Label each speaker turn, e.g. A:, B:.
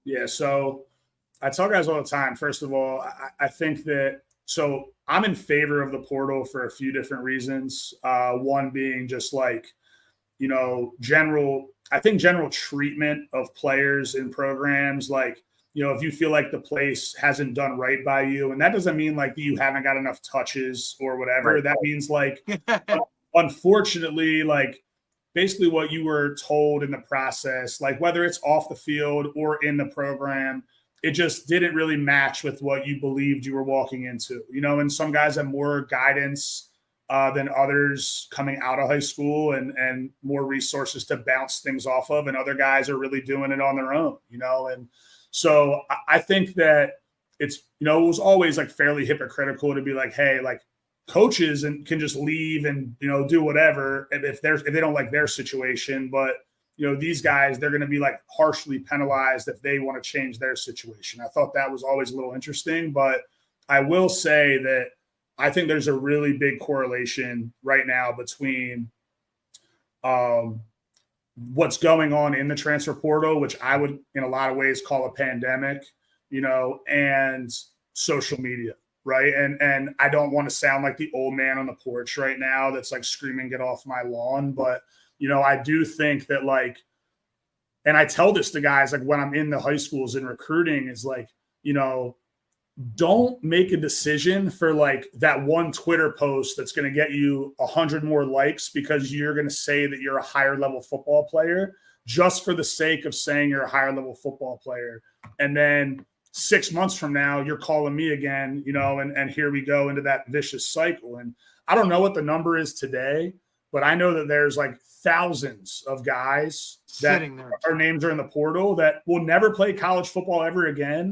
A: Yeah. So I tell guys all the time, first of all, I think that, so I'm in favor of the portal for a few different reasons. One being just like, I think general treatment of players in programs, like, if you feel like the place hasn't done right by you, and that doesn't mean like you haven't got enough touches or whatever. Right. That means like, unfortunately, like basically what you were told in the process, like whether it's off the field or in the program, it just didn't really match with what you believed you were walking into, and some guys have more guidance than others coming out of high school and more resources to bounce things off of. And other guys are really doing it on their own, and so I think that it's, it was always like fairly hypocritical to be like, hey, like coaches and can just leave and, do whatever if they don't like their situation. But, these guys, they're going to be like harshly penalized if they want to change their situation. I thought that was always a little interesting, but I will say that I think there's a really big correlation right now between what's going on in the transfer portal, which I would in a lot of ways call a pandemic, and social media. Right. And I don't want to sound like the old man on the porch right now that's like screaming, get off my lawn. But, I do think that like, and I tell this to guys, like when I'm in the high schools and recruiting is like, don't make a decision for like that one Twitter post that's going to get you 100 more likes because you're going to say that you're a higher level football player just for the sake of saying you're a higher level football player. And then 6 months from now, you're calling me again, and here we go into that vicious cycle. And I don't know what the number is today, but I know that there's like thousands of guys that our names are in the portal that will never play college football ever again.